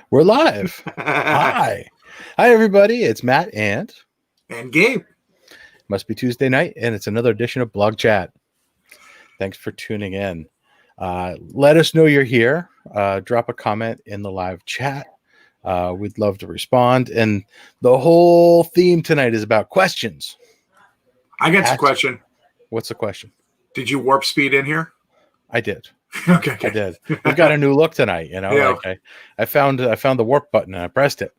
We're live. Hi. Hi, everybody. It's Matt and Gabe. Must be Tuesday night, and it's another edition of BlogChat. Thanks for tuning in. Let us know you're here. Drop a comment in the live chat. We'd love to respond. And the whole theme tonight is about questions. I got a question. What's the question? Did you warp speed in here? I did. Okay. I did. We've got a new look tonight, you know. Yeah. Like I found the warp button and I pressed it.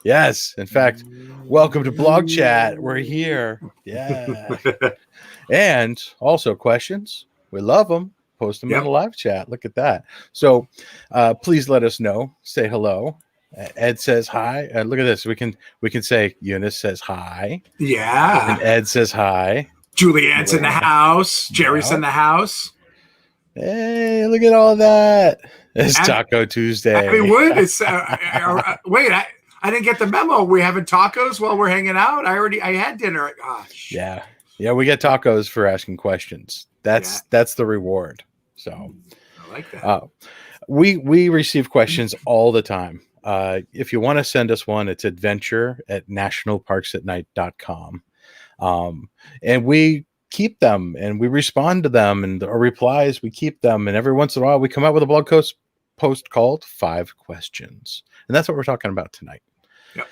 Yes. In fact, welcome to BlogChat. We're here. Yeah. And also questions. We love them. Post them in the live chat. Look at that. So please let us know. Say hello. Ed says hi. Look at this. We can say Eunice says hi. Yeah. And Ed says hi. Julianne's in the house. Jerry's in the house. Hey, look at all that. It's Taco Tuesday. Happy Wood. It's wait, I didn't get the memo. We're having tacos while we're hanging out. I had dinner. Gosh. Yeah. We get tacos for asking questions. That's the reward. So I like that. We receive questions all the time. If you want to send us one, it's adventure@nationalparksatnight.com. And we keep them and we respond to them, and our replies, we keep them. And every once in a while we come out with a blog post called 5 Questions. And that's what we're talking about tonight. Yep.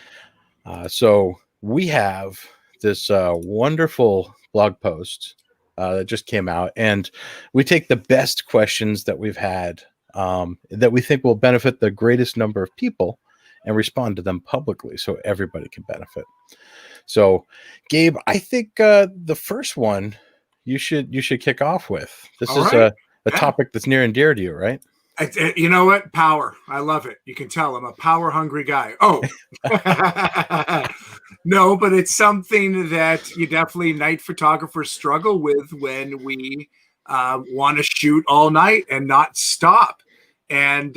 So we have this wonderful blog post that just came out, and we take the best questions that we've had that we think will benefit the greatest number of people and respond to them publicly so everybody can benefit. So, Gabe, I think the first one you should kick off with. This is a topic that's near and dear to you, right? You know what? Power. I love it. You can tell I'm a power-hungry guy. Oh, no, but it's something that you definitely night photographers struggle with when we want to shoot all night and not stop. And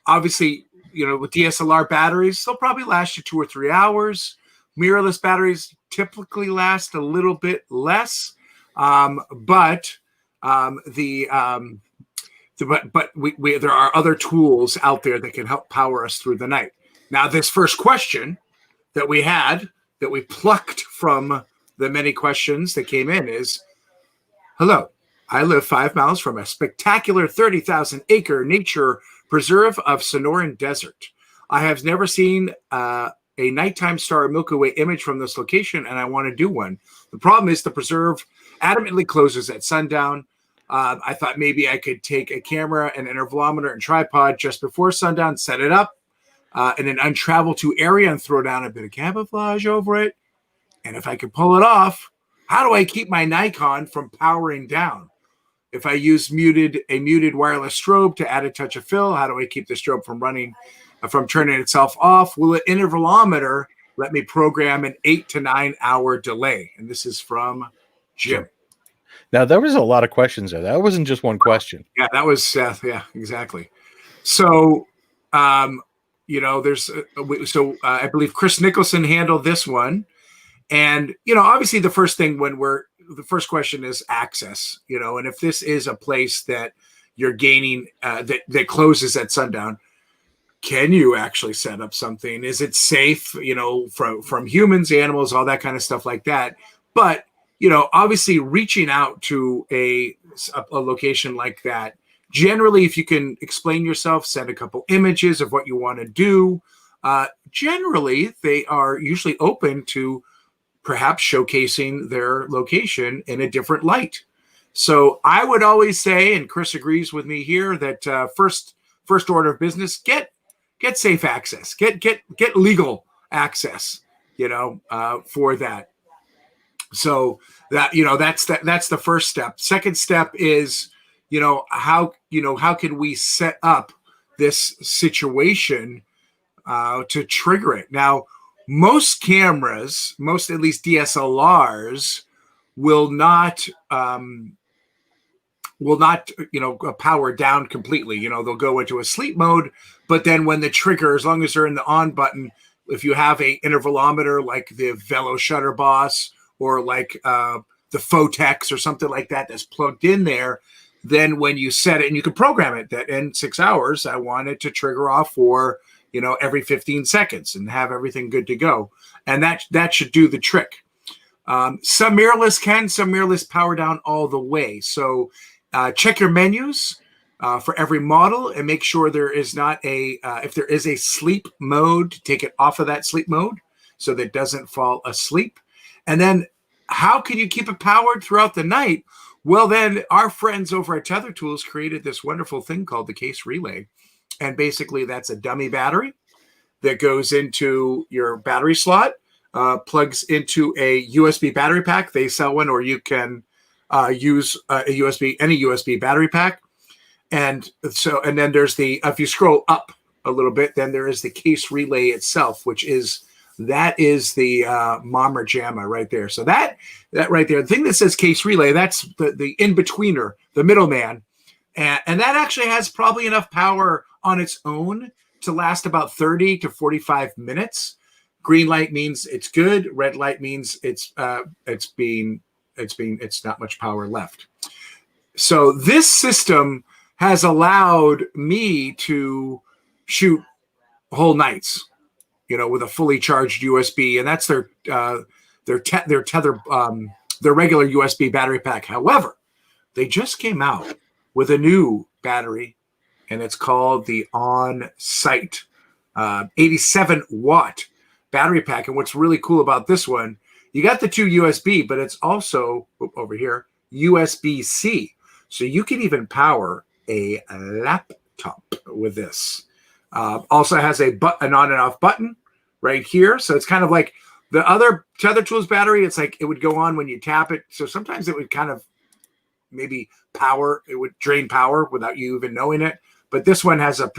obviously, with DSLR batteries, they'll probably last you 2 or 3 hours. Mirrorless batteries typically last a little bit less, but there are other tools out there that can help power us through the night. Now, this first question that we plucked from the many questions that came in is, hello, I live 5 miles from a spectacular 30,000-acre nature preserve of Sonoran Desert. I have never seen a nighttime star or Milky Way image from this location, and I want to do one. The problem is the preserve adamantly closes at sundown. I thought maybe I could take a camera, an intervalometer, and tripod just before sundown, set it up in an untraveled to area and throw down a bit of camouflage over it. And if I could pull it off, how do I keep my Nikon from powering down? If I use a muted wireless strobe to add a touch of fill, how do I keep the strobe from turning itself off? Will an intervalometer let me program an 8 to 9 hour delay? And this is from Jim. Now, there was a lot of questions there. That wasn't just one question. Yeah, that was, exactly. So, I believe Chris Nicholson handled this one. And, obviously the first question is access, and if this is a place that you're gaining, that closes at sundown, can you actually set up something? Is it safe, from humans, animals, all that kind of stuff like that? But, obviously reaching out to a location like that, generally, if you can explain yourself, send a couple images of what you want to do, generally they are usually open to perhaps showcasing their location in a different light. So I would always say, and Chris agrees with me here, that first order of business, get safe access, get legal access, for that. So that, that's the first step. Second step is, how can we set up this situation to trigger it? Now, most cameras, at least DSLRs, will not power down completely. They'll go into a sleep mode, but then when the trigger, as long as they're in the on button, if you have a intervalometer like the Velo Shutter Boss or like the Photex or something like that that's plugged in there, then when you set it, and you can program it that in 6 hours, I want it to trigger off for, every 15 seconds and have everything good to go. And that should do the trick. Some mirrorless can, some mirrorless power down all the way. So check your menus for every model and make sure there is not if there is a sleep mode, take it off of that sleep mode so that it doesn't fall asleep. And then how can you keep it powered throughout the night? Well, then our friends over at Tether Tools created this wonderful thing called the case relay. And basically that's a dummy battery that goes into your battery slot, plugs into a USB battery pack. They sell one, or you can use any USB battery pack. And then there's if you scroll up a little bit, then there is the case relay itself, that is the Mommer Jamma right there. So that right there, the thing that says case relay, that's the in-betweener, the middleman. And that actually has probably enough power on its own to last about 30 to 45 minutes. Green light means it's good. Red light means it's not much power left. So this system has allowed me to shoot whole nights, with a fully charged USB, and that's their Tether, their regular USB battery pack. However, they just came out with a new battery, and it's called the On-Site 87-watt battery pack. And what's really cool about this one, you got the 2 USB, but it's also over here USB-C, so you can even power a laptop with this. Also has an on and off button right here. So it's kind of like the other Tether Tools battery. It's like it would go on when you tap it. So sometimes it would kind of maybe it would drain power without you even knowing it. But this one has a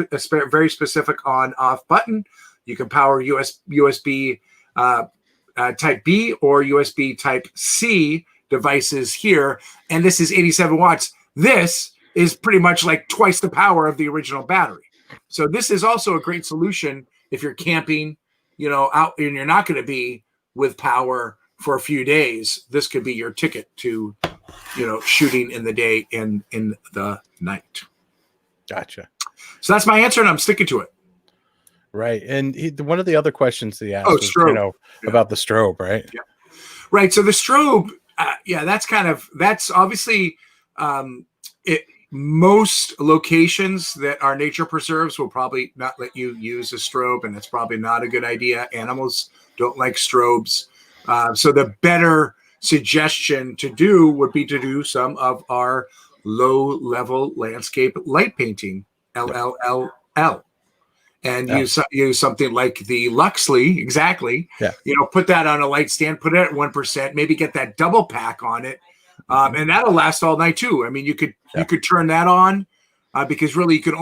very specific on off button. You can power USB type B or USB type C devices here. And this is 87 watts. This is pretty much like twice the power of the original battery. So this is also a great solution if you're camping, out and you're not going to be with power for a few days. This could be your ticket to, shooting in the day and in the night. Gotcha. So that's my answer, and I'm sticking to it. Right. And one of the other questions that he asked was, about the strobe, right? Yeah. Right. So the strobe, that's obviously most locations that are nature preserves will probably not let you use a strobe, and it's probably not a good idea. Animals don't like strobes. So the better suggestion to do would be to do some of our low-level landscape light painting, LLL. And use something like the Luxley, exactly. Yeah. Put that on a light stand, put it at 1%, maybe get that double pack on it. And that'll last all night too. I mean, you could turn that on because really you can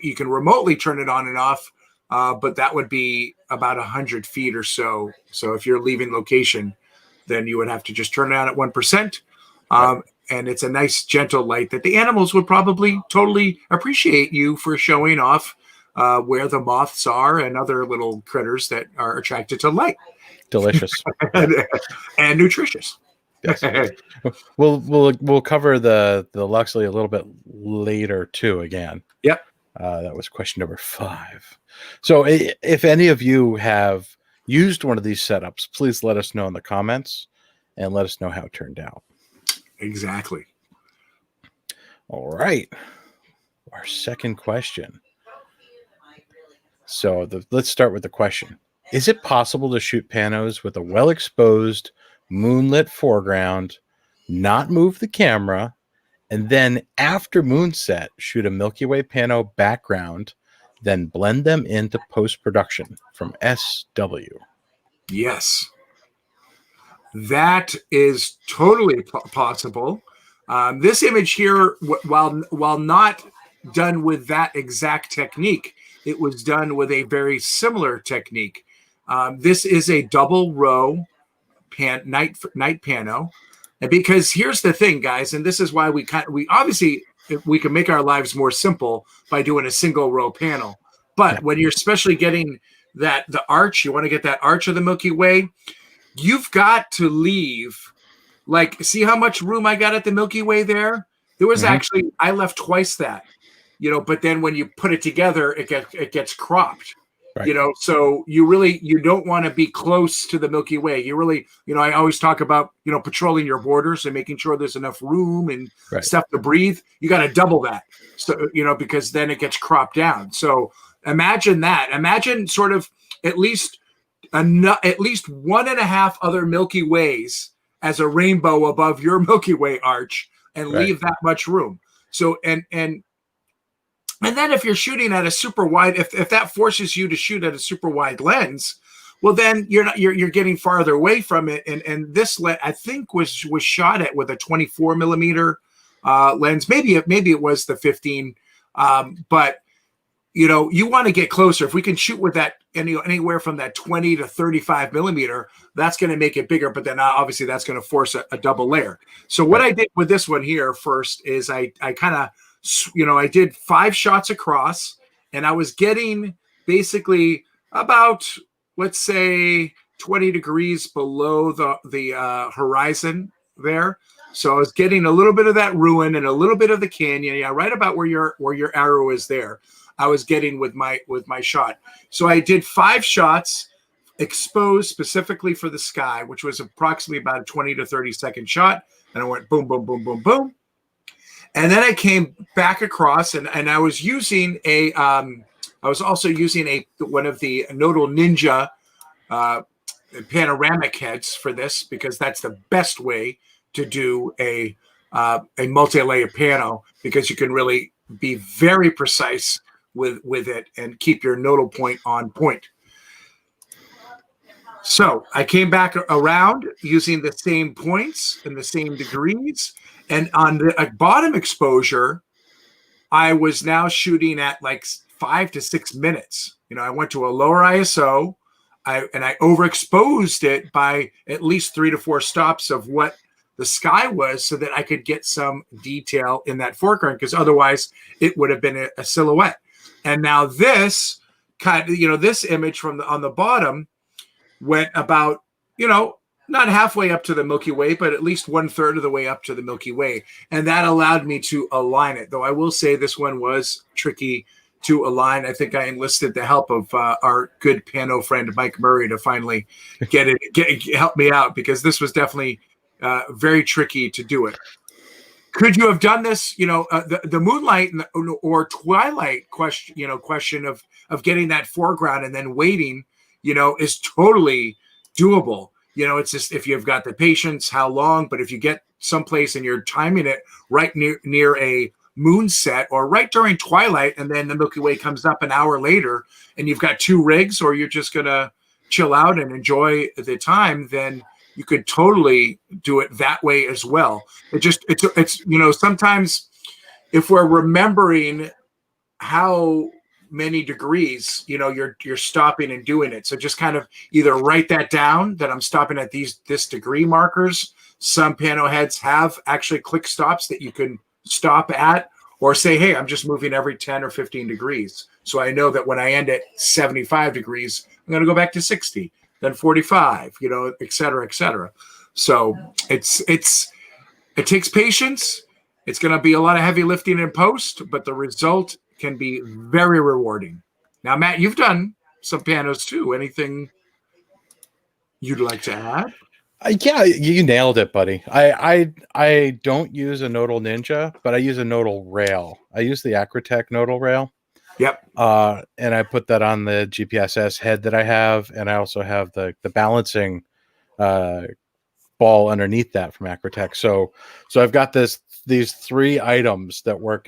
you can remotely turn it on and off, but that would be about 100 feet or so. So if you're leaving location, then you would have to just turn it on at 1%. And it's a nice gentle light that the animals would probably totally appreciate you for showing off where the moths are and other little critters that are attracted to light. Delicious. and nutritious. Yes. We'll cover the Luxley a little bit later too. Again. Yep. That was question number 5. So if any of you have used one of these setups, please let us know in the comments and let us know how it turned out. Exactly. All right. Our second question. So let's start with the question. Is it possible to shoot panos with a well-exposed moonlit foreground, not move the camera, and then after moonset, shoot a Milky Way pano background, then blend them into post-production? From SW. Yes. That is totally possible. This image here, while not done with that exact technique, it was done with a very similar technique. This is a double row night pano, and because here's the thing, guys, and this is why we obviously we can make our lives more simple by doing a single row panel. But when you're especially getting the arch, you want to get that arch of the Milky Way, you've got to leave. Like, see how much room I got at the Milky Way there? It was Hmm. actually, I left twice that, but then when you put it together, it gets cropped, Right. so you don't want to be close to the Milky Way. You really, I always talk about, patrolling your borders and making sure there's enough room and Right. stuff to breathe. You got to double that. So, because then it gets cropped down. So imagine that. Imagine sort of at least at least one and a half other Milky Ways as a rainbow above your Milky Way arch, and Right. leave that much room. So and then if you're shooting at a super wide, if that forces you to shoot at a super wide lens, well then you're getting farther away from it. And this I think was shot at with a 24 millimeter lens. Maybe it was the 15, but you want to get closer. If we can shoot with that anywhere from that 20 to 35 millimeter, that's going to make it bigger. But then obviously that's going to force a double layer. So what I did with this one here first is I kind of, I did 5 shots across, and I was getting basically about, let's say, 20 degrees below the horizon there. So I was getting a little bit of that ruin and a little bit of the canyon. Yeah, right about where your arrow is there. I was getting with my shot. So I did 5 shots exposed specifically for the sky, which was approximately about a 20 to 30 second shot. And I went boom, boom, boom, boom, boom. And then I came back across, and I was using I was also using one of the Nodal Ninja panoramic heads for this, because that's the best way to do a multi-layer pano, because you can really be very precise with it and keep your nodal point on point. So I came back around using the same points and the same degrees. And on the bottom exposure, I was now shooting at like 5 to 6 minutes. I went to a lower ISO, and I overexposed it by at least 3 to 4 stops of what the sky was, so that I could get some detail in that foreground, because otherwise it would have been a silhouette. And now this this image on the bottom went about, not halfway up to the Milky Way, but at least 1/3 of the way up to the Milky Way. And that allowed me to align it. Though I will say this one was tricky to align. I think I enlisted the help of our good pano friend, Mike Murray, to finally help me out, because this was definitely very tricky to do it. Could you have done this, the moonlight or twilight question of getting that foreground and then waiting, is totally doable. It's just, if you've got the patience, how long. But if you get someplace and you're timing it right near a moon set, or right during twilight, and then the Milky Way comes up an hour later, and you've got 2 rigs, or you're just going to chill out and enjoy the time, then you could totally do it that way as well. It's sometimes if we're remembering how many degrees, you're stopping and doing it. So just kind of either write that down, that I'm stopping at this degree markers. Some pano heads have actually click stops that you can stop at, or say, hey, I'm just moving every 10 or 15 degrees. So I know that when I end at 75 degrees, I'm going to go back to 60, then 45, et cetera, et cetera. So it takes patience. It's going to be a lot of heavy lifting in post, but the result can be very rewarding. Now, Matt, you've done some panos too. Anything you'd like to add? Yeah, you nailed it, buddy. I don't use a Nodal Ninja, but I use a Nodal rail. I use the Acrotech Nodal rail. Yep. And I put that on the GPSS head that I have, and I also have the balancing ball underneath that from Acrotech. So I've got these 3 items that work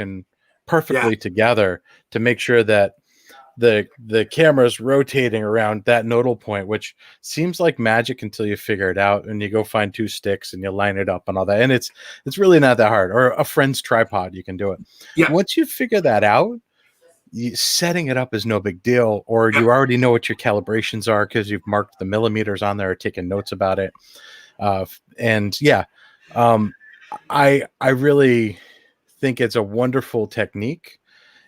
perfectly together to make sure that the camera's rotating around that nodal point, which seems like magic until you figure it out, and you go find 2 sticks and you line it up and all that. And it's really not that hard. Or a friend's tripod, you can do it. Yep. Once you figure that out, setting it up is no big deal, or you already know what your calibrations are because you've marked the millimeters on there or taken notes about it. I really think it's a wonderful technique.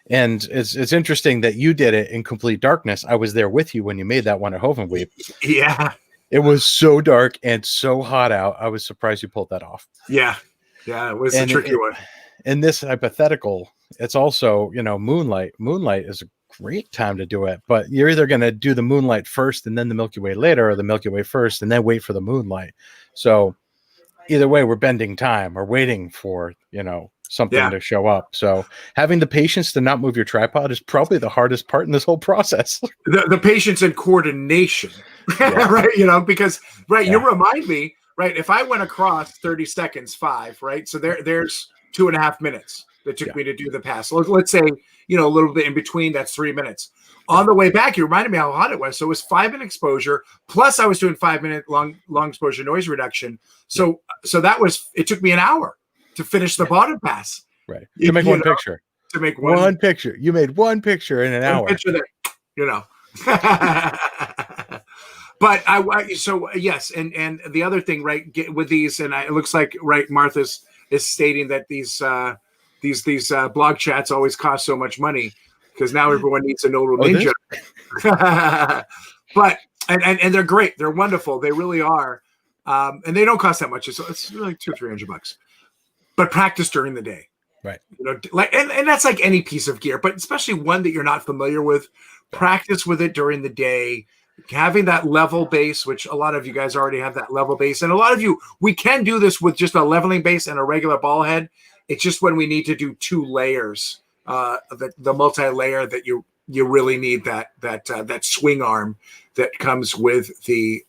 And it's interesting that you did it in complete darkness. I was there with you when you made that one at Hovenweep. Yeah. It was so dark and so hot out. I was surprised you pulled that off. Yeah. Yeah, it was a tricky one. in this hypothetical, it's also, moonlight. Moonlight is a great time to do it, but you're either going to do the moonlight first and then the Milky Way later, or the Milky Way first and then wait for the moonlight. So either way, we're bending time or waiting for, something to show up. So having the patience to not move your tripod is probably the hardest part in this whole process. The patience and coordination, right? Because you remind me, right? If I went across 30 seconds, 5, right? So there's 2.5 minutes that took me to do the pass. Let's say, a little bit in between, that's 3 minutes. On the way back, you reminded me how hot it was. So it was 5-minute exposure, plus I was doing 5-minute long exposure noise reduction. So it took me an hour to finish the bottom pass. Right. To make one picture. To make one picture. You made one picture in an hour. Picture that, But yes, and the other thing, right, with these, and it looks like, right, Martha's is stating that these blog chats always cost so much money because now everyone needs a Nodal Ninja. But and they're great, they're wonderful, they really are, and they don't cost that much. So it's like $200-300. But practice during the day, right? And that's like any piece of gear, but especially one that you're not familiar with. Practice with it during the day. Having that level base, which a lot of you guys already have that level base, and a lot of you, we can do this with just a leveling base and a regular ball head. It's just when we need to do 2 layers, the multi-layer, that you really need that swing arm that comes with the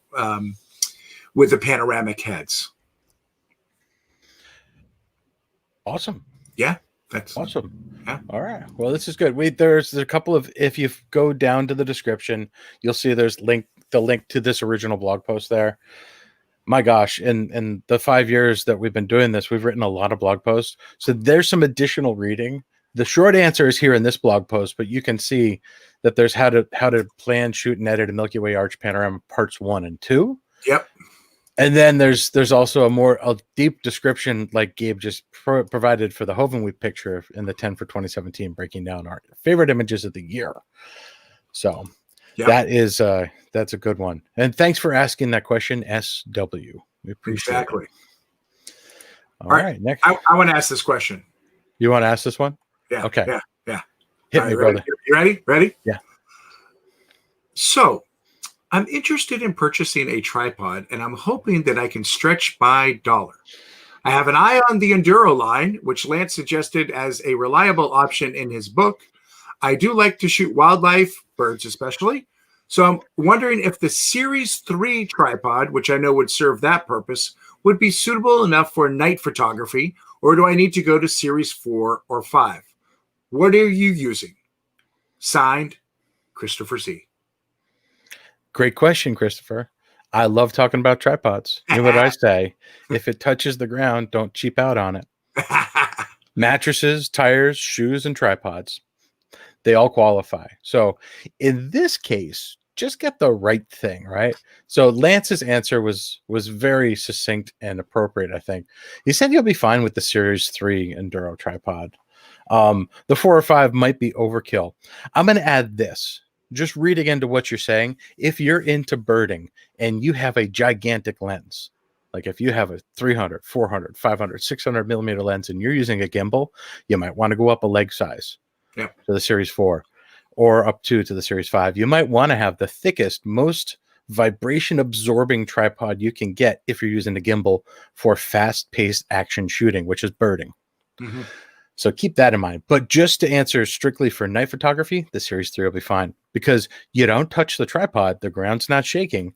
panoramic heads. Awesome. Yeah, that's awesome. Yeah. All right. Well, this is good. There's a couple of, if you go down to the description, you'll see there's the link to this original blog post there. My gosh, in the 5 years that we've been doing this, we've written a lot of blog posts. So there's some additional reading. The short answer is here in this blog post, but you can see that there's how to plan, shoot, and edit a Milky Way arch panorama parts 1 and 2. Yep. And then there's also a deep description like Gabe just provided for the Hovenweek picture in the 10 for 2017, breaking down our favorite images of the year. So that's a good one. And thanks for asking that question, SW. We appreciate it. All right. Next. I want to ask this question. You want to ask this one? Yeah. Okay. Yeah. Hit me, brother. You ready? Ready? Yeah. So I'm interested in purchasing a tripod, and I'm hoping that I can stretch my dollar. I have an eye on the Induro line, which Lance suggested as a reliable option in his book. I do like to shoot wildlife, birds especially. So I'm wondering if the Series 3 tripod, which I know would serve that purpose, would be suitable enough for night photography, or do I need to go to Series 4 or 5? What are you using? Signed, Christopher Z. Great question, Christopher. I love talking about tripods. You know what I say? If it touches the ground, don't cheap out on it. Mattresses, tires, shoes, and tripods. They all qualify. So in this case, just get the right thing, right? So Lance's answer was very succinct and appropriate, I think. He said you'll be fine with the Series 3 Induro tripod. The 4 or 5 might be overkill. I'm going to add this. Just reading into what you're saying, if you're into birding and you have a gigantic lens, like if you have a 300, 400, 500, 600 millimeter lens and you're using a gimbal, you might want to go up a leg size to the Series 4 or up to the Series 5. You might want to have the thickest, most vibration absorbing tripod you can get if you're using a gimbal for fast paced action shooting, which is birding. Mm-hmm. So keep that in mind. But just to answer strictly for night photography, the Series 3 will be fine because you don't touch the tripod. The ground's not shaking.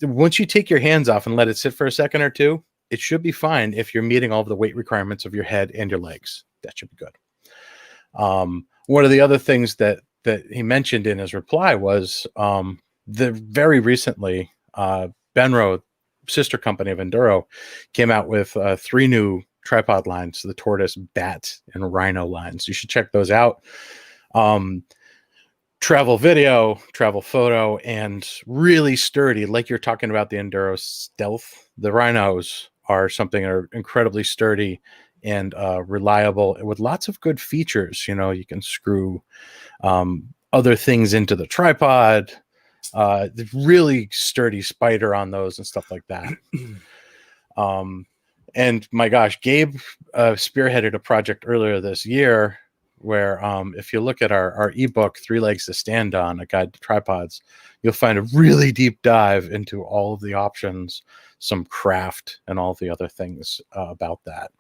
Once you take your hands off and let it sit for a second or two, it should be fine if you're meeting all of the weight requirements of your head and your legs. That should be good. One of the other things that he mentioned in his reply was very recently, Benro, sister company of Induro, came out with 3 new tripod lines, the tortoise, bat, and rhino lines. You should check those out. Travel video, travel photo, and really sturdy, like you're talking about the Induro Stealth. The rhinos are something that are incredibly sturdy and reliable with lots of good features. You can screw other things into the tripod, really sturdy spider on those and stuff like that. And my gosh, Gabe spearheaded a project earlier this year where if you look at our ebook, Three Legs to Stand On, A Guide to Tripods, you'll find a really deep dive into all of the options, some craft, and all the other things about that.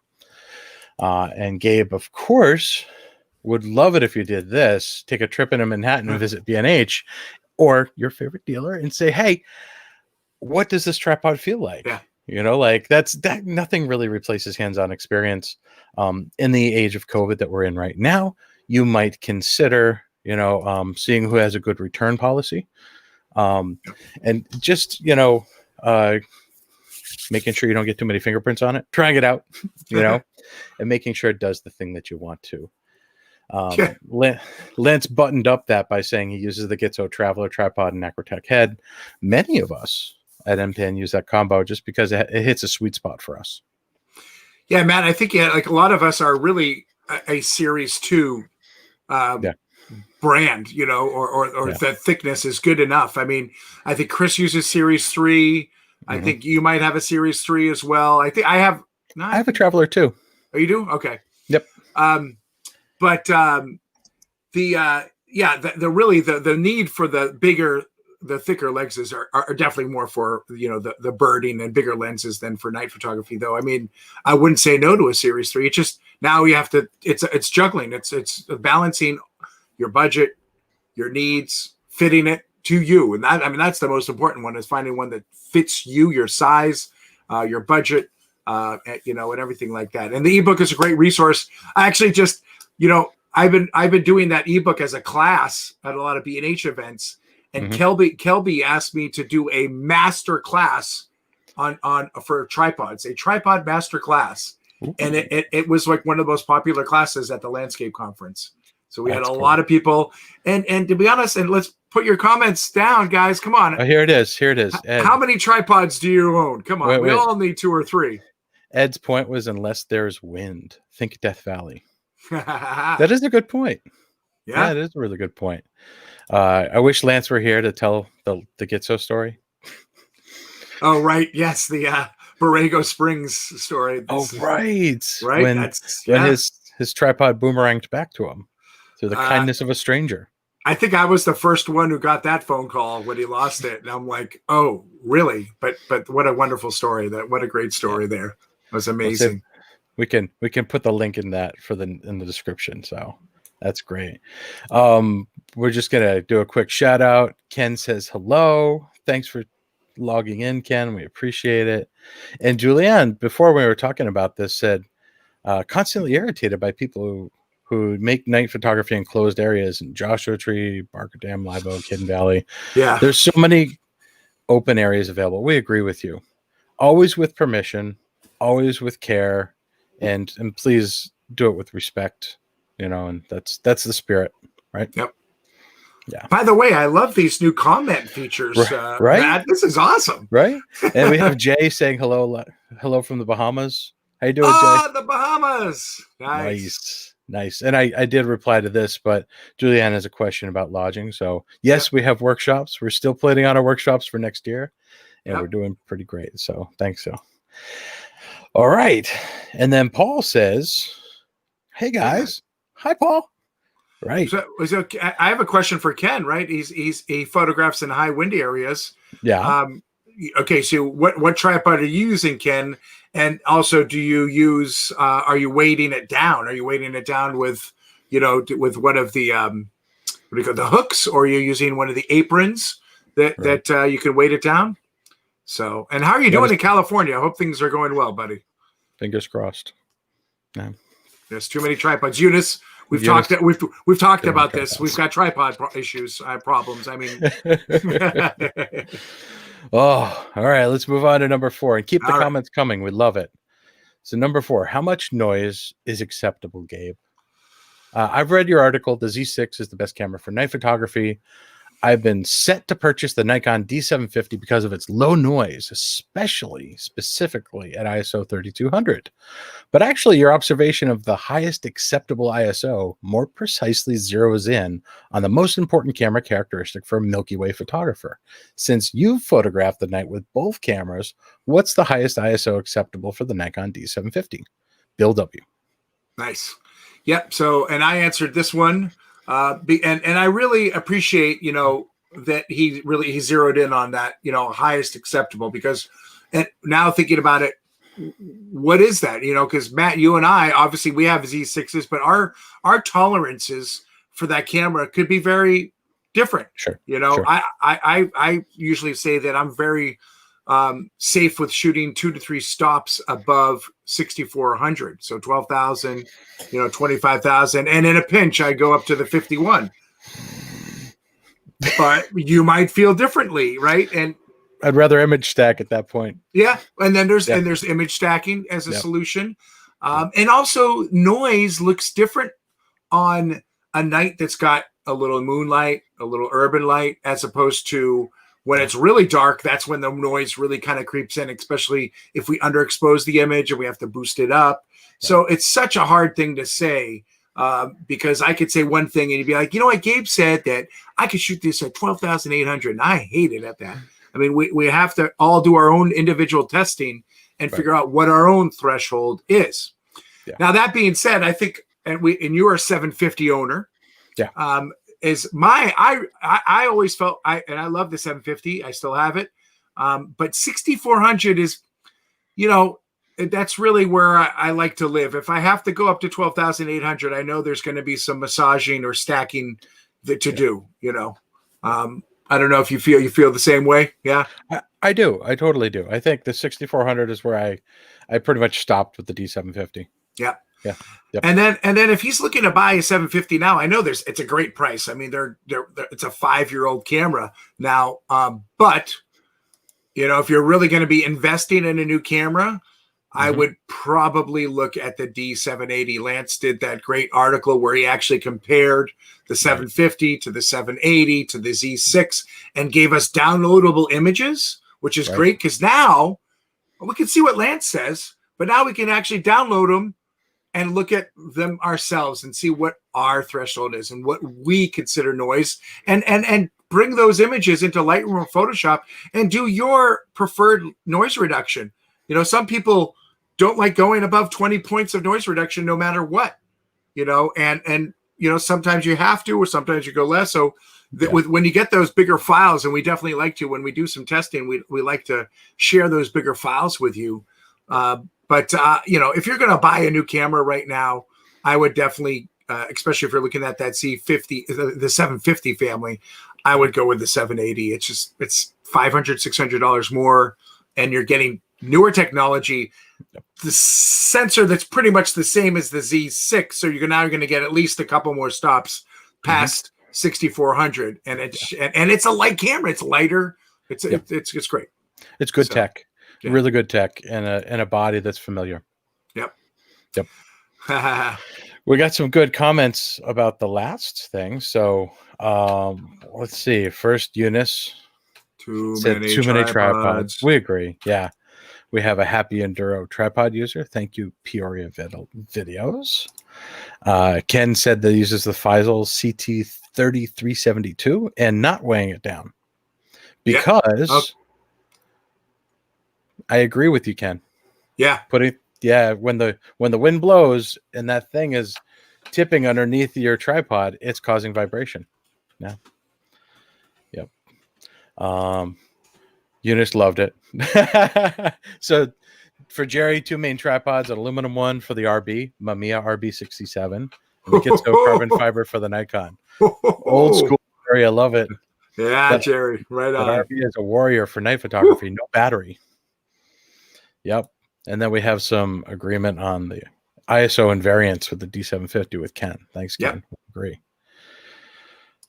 And Gabe, of course, would love it if you did this. Take a trip into Manhattan and visit B&H or your favorite dealer and say, hey, what does this tripod feel like? Yeah. You know, like that nothing really replaces hands-on experience. In the age of COVID that we're in right now, you might consider, you know, seeing who has a good return policy. And just, you know, making sure you don't get too many fingerprints on it, trying it out, you know, and making sure it does the thing that you want to. Lance buttoned up that by saying he uses the Gitzo Traveler tripod and Acrotech head. Many of us at MPN use that combo just because it hits a sweet spot for us. Yeah, Matt, I think like a lot of us are really a Series 2 brand, you know, or the thickness is good enough. I mean, I think Chris uses Series 3. I think you might have a Series 3 as well. I think I have a Traveler too. Oh, you do? Okay. Yep. But the really the need for the thicker lenses are definitely more for, you know, the birding and bigger lenses than for night photography, though. I mean, I wouldn't say no to a Series 3. It's just now you have to, it's juggling. It's balancing your budget, your needs, fitting it to you. And that, I mean, that's the most important one, is finding one that fits you, your size, your budget, you know, and everything like that. And the ebook is a great resource. I actually just, you know, I've been doing that ebook as a class at a lot of B&H events. And Kelby asked me to do a master class for tripods, a tripod master class. Ooh. And it was like one of the most popular classes at the landscape conference. So we had a lot of people, and to be honest, and let's put your comments down, guys. Come on. Oh, here it is. Ed. How many tripods do you own? Come on. We all need 2 or 3. Ed's point was, unless there's wind, think Death Valley. That is a good point. Yeah, it is a really good point. I wish Lance were here to tell the Gitzo story. Oh, right. Yes, the Borrego Springs story. Right. Right. When his tripod boomeranged back to him through the kindness of a stranger. I think I was the first one who got that phone call when he lost it. And I'm like, oh, really? But what a wonderful story. What a great story there. It was amazing. We can put the link in that in the description. So that's great. We're just gonna do a quick shout out. Ken says hello. Thanks for logging in, Ken. We appreciate it. And Julianne, before we were talking about this, said constantly irritated by people who make night photography in closed areas in Joshua Tree, Barker Dam, Live Oak, Hidden Valley. Yeah, there's so many open areas available. We agree with you. Always with permission, always with care, and please do it with respect. You know, and that's the spirit, right? Yep. Yeah. By the way, I love these new comment features. Right? Matt, this is awesome. Right? And we have Jay saying hello from the Bahamas. How you doing, Jay? The Bahamas. Nice. And I did reply to this, but Julianne has a question about lodging. So yes, we have workshops. We're still planning on our workshops for next year, and we're doing pretty great. So thanks. So, all right. And then Paul says, "Hey guys, hi Paul." Right. So I have a question for Ken. Right, he photographs in high wind areas. Yeah. Okay. So what tripod are you using, Ken? And also, do you use? Are you weighting it down? Are you weighting it down with, you know, with one of the what do you call the hooks, or are you using one of the aprons that you can weight it down? So, and how are you doing in California? I hope things are going well, buddy. Fingers crossed. Yeah. There's too many tripods. Eunice, we've talked about this. We've got tripod issues, problems. I mean. Oh, all right. Let's move on to number 4 and keep the comments coming. We love it. So number 4, how much noise is acceptable, Gabe? I've read your article. The Z6 is the best camera for night photography. I've been set to purchase the Nikon D750 because of its low noise, specifically at ISO 3200. But actually, your observation of the highest acceptable ISO more precisely zeroes in on the most important camera characteristic for a Milky Way photographer. Since you've photographed the night with both cameras, what's the highest ISO acceptable for the Nikon D750? Bill W. Nice. Yep. So, and I answered this one, and I really appreciate, that he zeroed in on that, highest acceptable, because, and now thinking about it, what is that? Because Matt, you and I, obviously we have Z6s, but our tolerances for that camera could be very different. Sure. Sure. I usually say that I'm very safe with shooting 2 to 3 stops above 6,400. So 12,000, 25,000. And in a pinch, I go up to the 51. But you might feel differently, right? And I'd rather image stack at that point. Yeah. And then there's image stacking as a solution. And also noise looks different on a night that's got a little moonlight, a little urban light, as opposed to when it's really dark. That's when the noise really kind of creeps in, especially if we underexpose the image and we have to boost it up. Yeah. So it's such a hard thing to say, because I could say one thing and you'd be like, what, Gabe said that I could shoot this at 12,800, and I hate it at that. I mean, we have to all do our own individual testing and figure out what our own threshold is. Yeah. Now, that being said, I think, and you are a 750 owner. Yeah. I always felt, and I love the 750. I still have it. But 6,400 is, that's really where I like to live. If I have to go up to 12,800, I know there's going to be some massaging or stacking to do, I don't know if you feel the same way. Yeah, I do. I totally do. I think the 6,400 is where I pretty much stopped with the D750. Yeah. Yeah. Yep. And then if he's looking to buy a 750 now, I know it's a great price. I mean, it's a 5-year-old camera now. But if you're really going to be investing in a new camera, I would probably look at the D780. Lance did that great article where he actually compared the 750 to the 780 to the Z6 and gave us downloadable images, which is great because now we can see what Lance says, but now we can actually download them and look at them ourselves and see what our threshold is and what we consider noise, and bring those images into Lightroom or Photoshop and do your preferred noise reduction. Some people don't like going above 20 points of noise reduction no matter what, and sometimes you have to, or sometimes you go less. So when you get those bigger files, and we definitely like to, when we do some testing, we like to share those bigger files with you. But if you're going to buy a new camera right now, I would definitely, especially if you're looking at that C50, the 750 family, I would go with the 780. It's $500, $600 more, and you're getting newer technology. The sensor that's pretty much the same as the Z6, so you're now going to get at least a couple more stops past 6,400, and it's a light camera. It's lighter. It's great. It's good tech. Yeah. Really good tech, and a body that's familiar. Yep. We got some good comments about the last thing. So let's see. First, Eunice said too many tripods. We agree. Yeah. We have a happy Induro tripod user. Thank you, Peoria Videos. Ken said that he uses the Feisel CT3372 and not weighing it down because I agree with you, Ken. Yeah. When the wind blows and that thing is tipping underneath your tripod, it's causing vibration. Yeah. Yep. Eunice loved it. So for Jerry, 2 main tripods, an aluminum one for the RB, Mamiya RB67, and the Kitsko carbon fiber for the Nikon. Old school, Jerry, I love it. Yeah, Jerry, right on. RB is a warrior for night photography, no battery. Yep. And then we have some agreement on the ISO invariance with the D750 with Ken. Thanks, Ken. Yep. Agree.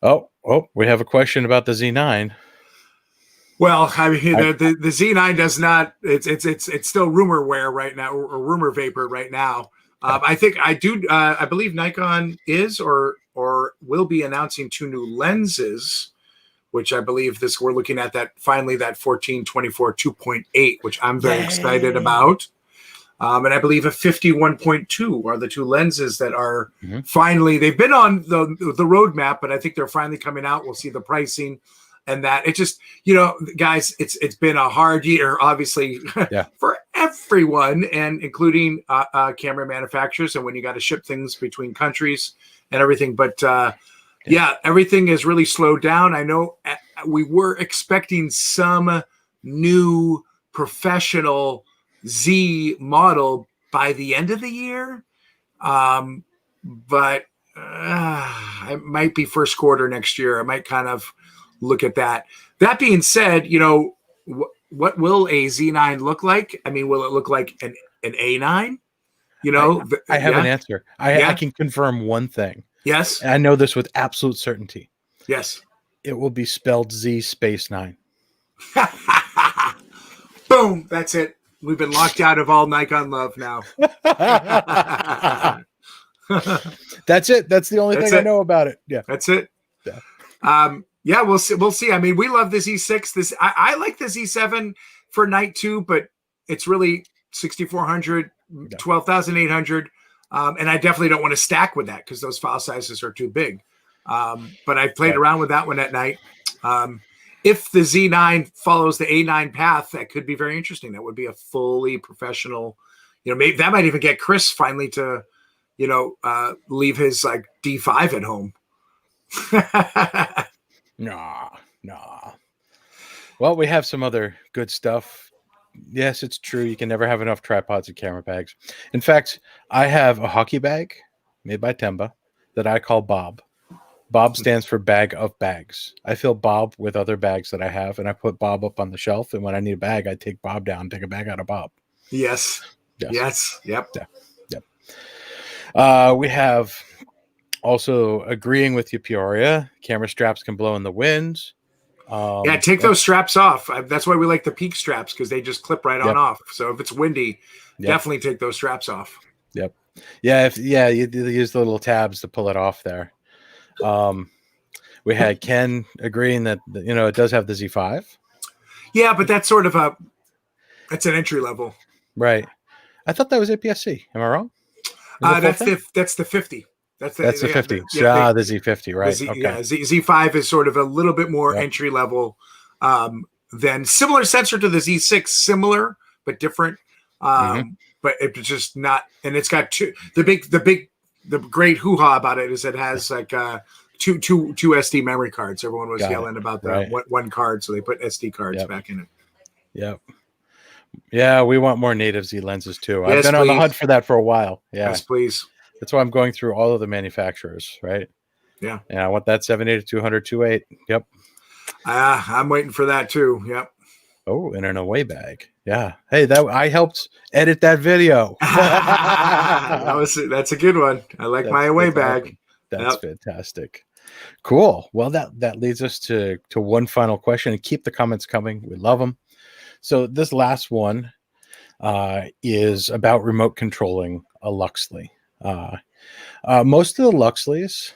Oh, we have a question about the Z9. Well, I mean, the Z9 does not. It's still rumorware right now, or rumor vapor right now. I think I believe Nikon is or will be announcing 2 new lenses which I believe we're looking at that finally that 14-24 2.8, which I'm very excited about. And I believe a 51.2 are the two lenses that are finally, they've been on the roadmap, but I think they're finally coming out. We'll see the pricing and that. It just, guys, it's been a hard year, obviously, for everyone, and including camera manufacturers. And when you got to ship things between countries and everything, but everything has really slowed down. I know we were expecting some new professional Z model by the end of the year, but it might be first quarter next year. I might kind of look at that. That being said, what will a Z9 look like? I mean, will it look like an A9? I have an answer. I can confirm one thing. Yes. And I know this with absolute certainty. Yes. It will be spelled Z space 9. Boom. That's it. We've been locked out of all Nikon love now. That's it. That's the only thing I know about it. Yeah. That's it. Yeah. We'll see. We'll see. I mean, we love the Z6. I like the Z7 for night too, but it's really 6,400, 12,800. And I definitely don't want to stack with that because those file sizes are too big. But I played around with that one at night. If the Z9 follows the A9 path, that could be very interesting. That would be a fully professional, maybe that might even get Chris finally to, leave his like D5 at home. Nah. Well, we have some other good stuff. Yes, it's true. You can never have enough tripods and camera bags. In fact, I have a hockey bag made by Temba that I call Bob. Bob stands for bag of bags. I fill Bob with other bags that I have, and I put Bob up on the shelf. And when I need a bag, I take Bob down, take a bag out of Bob. Yes. Yep. We have also agreeing with you, Peoria. Camera straps can blow in the wind. Take those straps off. That's why we like the peak straps, because they just clip right on off. So if it's windy, definitely take those straps off. Yep. Yeah. You use the little tabs to pull it off there. We had Ken agreeing that it does have the Z5. Yeah, but that's sort of that's an entry level, right? I thought that was APS-C. Am I wrong? That's the 50. That's the 50. The Z50, right? Z5 is sort of a little bit more entry level than similar sensor to the Z6, similar but different. But it's just not, and it's got the great hoo-ha about it is it has like two SD memory cards. Everyone was yelling about the one card, so they put SD cards back in it. Yep. Yeah, we want more native Z lenses too. I've been on the hunt for that for a while. Yeah. Yes, please. That's why I'm going through all of the manufacturers, right? Yeah. And I want that 780-200 2.8. Yep. I'm waiting for that too. Yep. Oh, in an away bag. Yeah. Hey, I helped edit that video. That's a good one. I like my away bag. That's fantastic. Cool. Well, that leads us to one final question, and keep the comments coming. We love them. So this last one is about remote controlling a Luxley. Most of the Luxleys,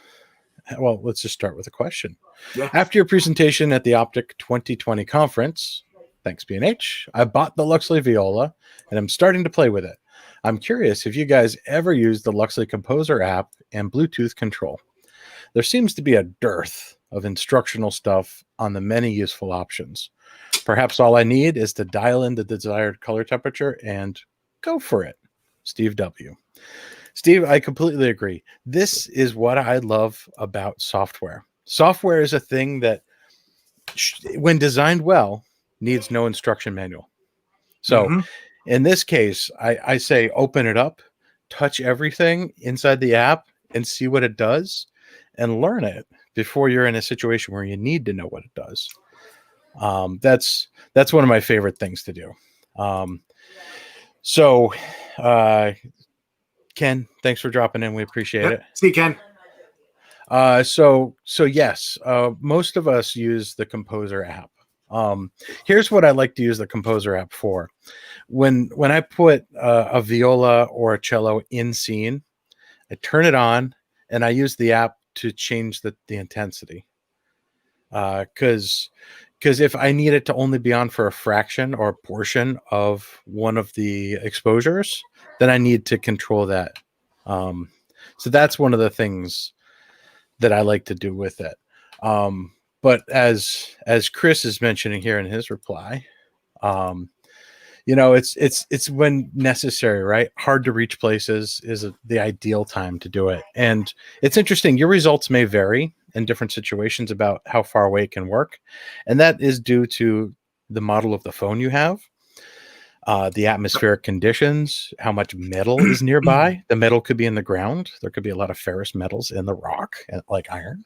well, let's just start with a question. Yeah. After your presentation at the Optic 2020 conference, thanks B&H, I bought the Luxley Viola and I'm starting to play with it. I'm curious if you guys ever use the Luxley Composer app and Bluetooth control. There seems to be a dearth of instructional stuff on the many useful options. Perhaps all I need is to dial in the desired color temperature and go for it. Steve W. Steve, I completely agree. This is what I love about software. Software is a thing that, when designed well, needs no instruction manual. So in this case, I say open it up, touch everything inside the app and see what it does and learn it before you're in a situation where you need to know what it does. That's one of my favorite things to do. Ken, thanks for dropping in. We appreciate it. See you, Ken. So yes, most of us use the Composer app. Here's what I like to use the Composer app for. When I put a viola or a cello in scene, I turn it on and I use the app to change the intensity. Because if I need it to only be on for a fraction or a portion of one of the exposures, then I need to control that. So that's one of the things that I like to do with it. But as Chris is mentioning here in his reply, it's when necessary, right? Hard to reach places is the ideal time to do it. And it's interesting. Your results may vary in different situations about how far away it can work. And that is due to the model of the phone you have, the atmospheric conditions, how much metal is nearby. The metal could be in the ground. There could be a lot of ferrous metals in the rock, like iron.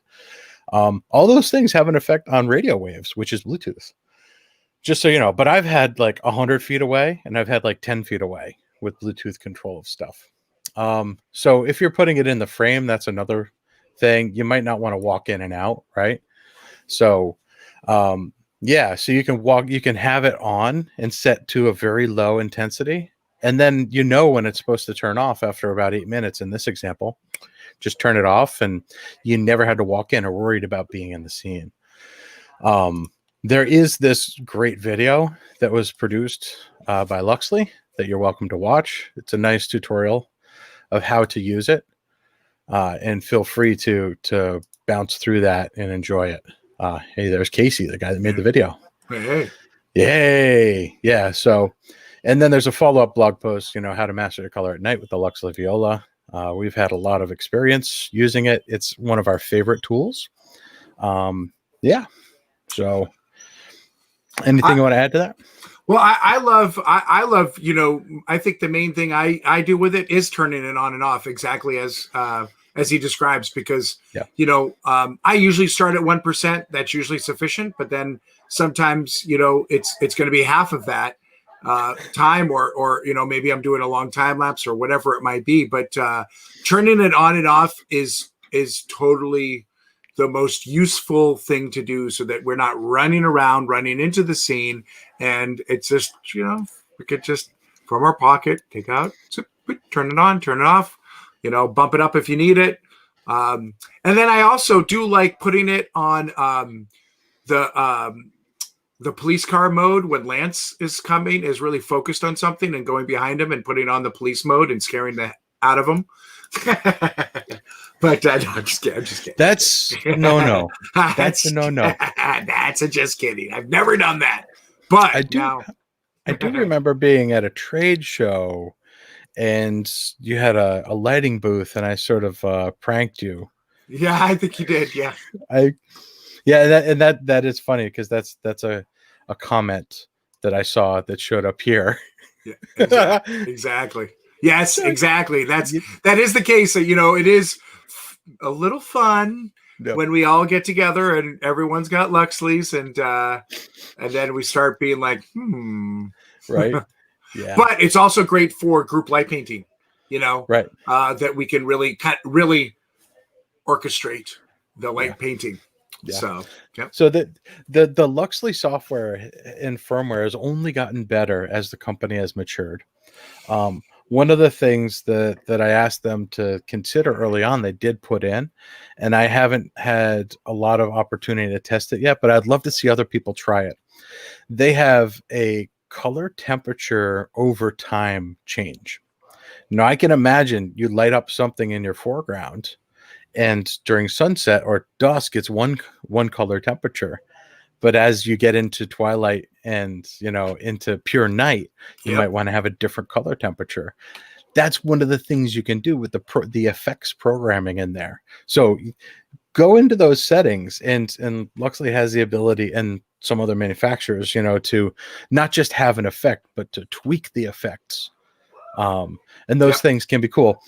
All those things have an effect on radio waves, which is Bluetooth. Just so you know, but I've had like 100 feet away and I've had like 10 feet away with Bluetooth control of stuff. So if you're putting it in the frame, that's another thing. You might not want to walk in and out, right? So, so you can have it on and set to a very low intensity. And then when it's supposed to turn off after about 8 minutes in this example. Just turn it off and you never had to walk in or worried about being in the scene. There is this great video that was produced by Luxley that you're welcome to watch. It's a nice tutorial of how to use it, and feel free to bounce through that and enjoy it. Hey, there's Casey, the guy that made the video. Hey. Yay. Yeah. So, and then there's a follow-up blog post, how to master the color at night with the Luxley Viola. We've had a lot of experience using it. It's one of our favorite tools. So anything you want to add to that? Well, I love, I think the main thing I do with it is turning it on and off exactly as he describes, because, I usually start at 1%. That's usually sufficient. But then sometimes, it's going to be half of that time or maybe I'm doing a long time lapse or whatever it might be. But turning it on and off is totally the most useful thing to do, so that we're not running around, running into the scene. And it's just, we could just from our pocket, take out, turn it on, turn it off, bump it up if you need it. And then I also do like putting it on the police car mode when Lance is coming, is really focused on something and going behind him and putting on the police mode and scaring the out of him. But no, I'm just kidding. That's no. That's a no. That's a just kidding. I've never done that. But I do remember being at a trade show and you had a lighting booth and I sort of pranked you. Yeah, I think you did. Yeah. That is funny because that's a comment that I saw that showed up here. Yeah, exactly. Yes, exactly. That is the case. It is a little fun when we all get together and everyone's got Luxleys and then we start being like, right. Yeah. But it's also great for group light painting, right. That we can really orchestrate the light painting. Yeah. So, yep. So the Luxley software and firmware has only gotten better as the company has matured. One of the things that I asked them to consider early on, they did put in, and I haven't had a lot of opportunity to test it yet, but I'd love to see other people try it. They have a color temperature over time change. Now, I can imagine you light up something in your foreground, and during sunset or dusk, it's one color temperature. But as you get into twilight and, into pure night, you might want to have a different color temperature. That's one of the things you can do with the effects programming in there. So go into those settings, and Luxley has the ability, and some other manufacturers, to not just have an effect, but to tweak the effects. And those things can be cool.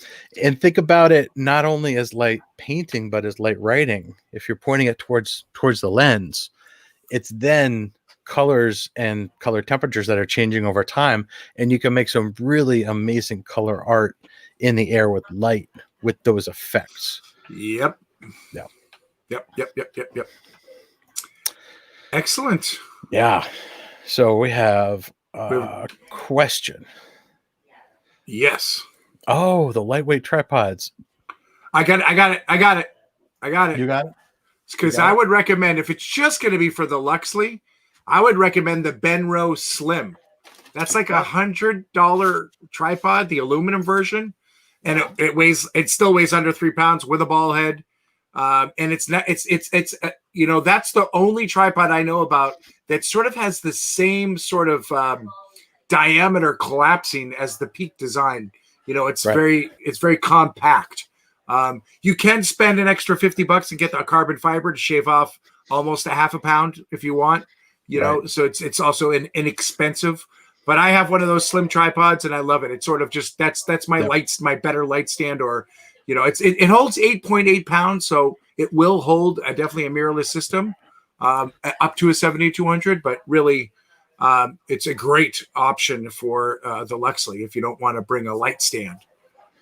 And think about it not only as light painting, but as light writing. If you're pointing it towards the lens, it's then colors and color temperatures that are changing over time. And you can make some really amazing color art in the air with light with those effects. Yep. Yeah. Yep. Excellent. Yeah. So we have a question. Yes. Oh, the lightweight tripods. I got it. You got it? Because I would recommend, if it's just going to be for the Luxley, I would recommend the Benro Slim. That's like $100 tripod, the aluminum version, and it still weighs under 3 pounds with a ball head. And it's not, it's that's the only tripod I know about that sort of has the same sort of diameter collapsing as the Peak design. It's very compact. You can spend an extra $50 and get a carbon fiber to shave off almost a half a pound if you want, so it's also inexpensive. But I have one of those slim tripods and I love it. It's sort of just, that's my my better light stand, or, it holds 8.8 pounds. So it will hold definitely a mirrorless system, up to a 7200, but really, it's a great option for the Luxley if you don't want to bring a light stand,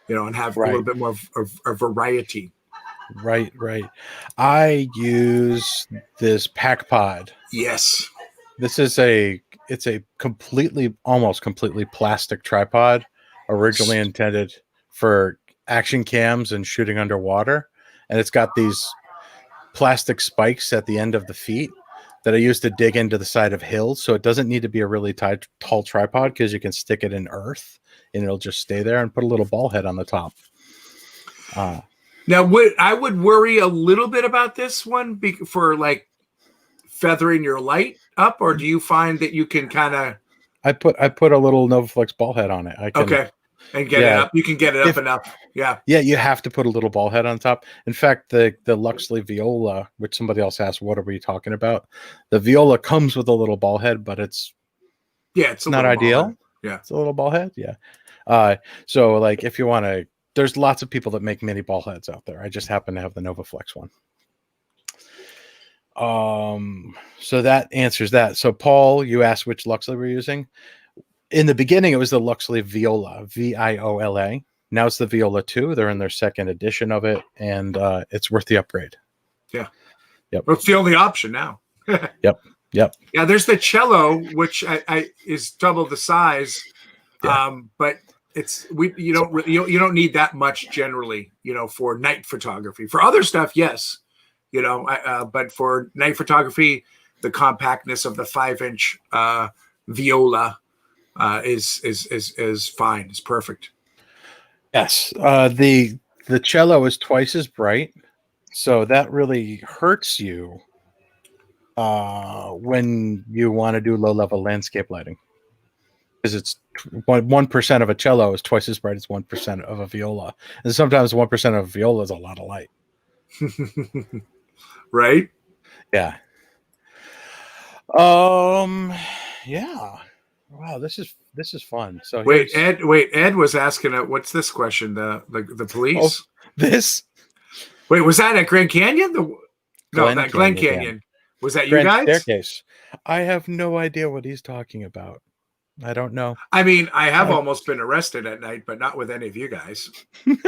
and have a little bit more of variety. Right. I use this Pack Pod. Yes. This is it's a almost completely plastic tripod, originally intended for action cams and shooting underwater. And it's got these plastic spikes at the end of the feet that I use to dig into the side of hills. So it doesn't need to be a really tall tripod, because you can stick it in earth and it'll just stay there, and put a little ball head on the top. Now, I would worry a little bit about this one for like feathering your light up, or do you find that you can kind of? I put a little NovaFlex ball head on it. And get it up. You can get it up enough. Yeah. Yeah, you have to put a little ball head on top. In fact, the Luxley Viola, which somebody else asked, what are we talking about? The Viola comes with a little ball head, but it's not ideal. Yeah, it's a little ball head. Yeah. So like, if you want to, there's lots of people that make mini ball heads out there. I just happen to have the NovaFlex one. So that answers that. So Paul, you asked which Luxley we're using. In the beginning, it was the Luxley Viola, Viola. Now it's the Viola 2. They're in their second edition of it, and it's worth the upgrade. Yeah. Yep. Well, it's the only option now. Yep. Yeah, there's the Cello, which I is double the size, but you don't need that much generally, for night photography. For other stuff, yes, but for night photography, the compactness of the 5-inch Viola is fine. It's perfect. Yes. The Cello is twice as bright, so that really hurts you when you want to do low-level landscape lighting, because it's 1% of a Cello is twice as bright as 1% of a Viola, and sometimes 1% of a Viola is a lot of light. Right? Yeah. Yeah. Wow, this is fun. So Ed was asking, what's this question? The police? Oh, this? Wait, was that at Grand Canyon? Glen Canyon. Was that you guys? Staircase. I have no idea what he's talking about. I don't know. I mean, I have almost been arrested at night, but not with any of you guys.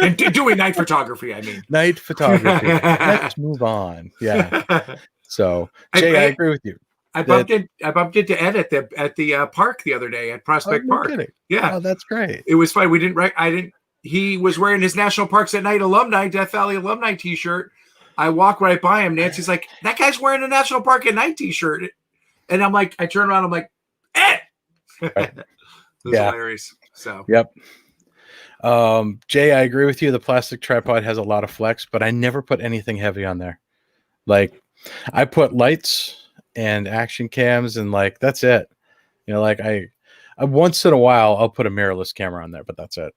And doing night photography, I mean. Night photography. Let's move on. Yeah. So, Jay, I agree with you. I bumped into Ed at the park the other day at Prospect Park. Kidding. Yeah. Oh, that's great. It was fun. He was wearing his National Parks at Night Death Valley alumni t-shirt. I walk right by him. Nancy's like, that guy's wearing a National Park at Night t-shirt. And I'm like, I turn around, I'm like, Ed. Right. It was hilarious. So yep. Jay, I agree with you. The plastic tripod has a lot of flex, but I never put anything heavy on there. Like, I put lights and action cams, and like, that's it. Like I once in a while I'll put a mirrorless camera on there, but that's it.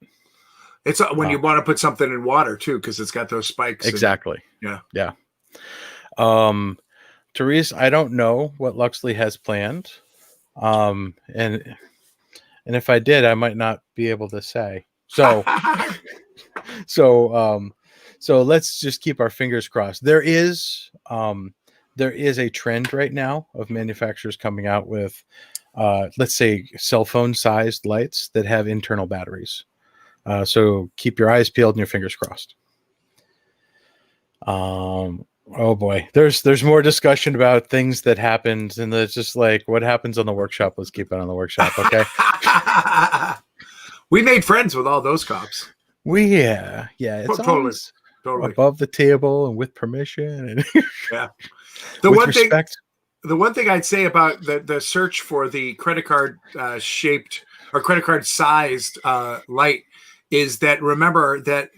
It's when you want to put something in water too, because it's got those spikes. Exactly. Yeah. Therese, I don't know what Luxley has planned. And if I did, I might not be able to say. So let's just keep our fingers crossed. There is a trend right now of manufacturers coming out with, let's say, cell phone sized lights that have internal batteries. So keep your eyes peeled and your fingers crossed. Oh boy, there's more discussion about things that happened, and it's just like, what happens on the workshop. Let's keep it on the workshop, okay? We made friends with all those cops. Yeah, it's totally. Totally. above the table and with permission and Yeah. with respect. The one thing I'd say about the search for the credit card shaped or credit card sized light is that remember that,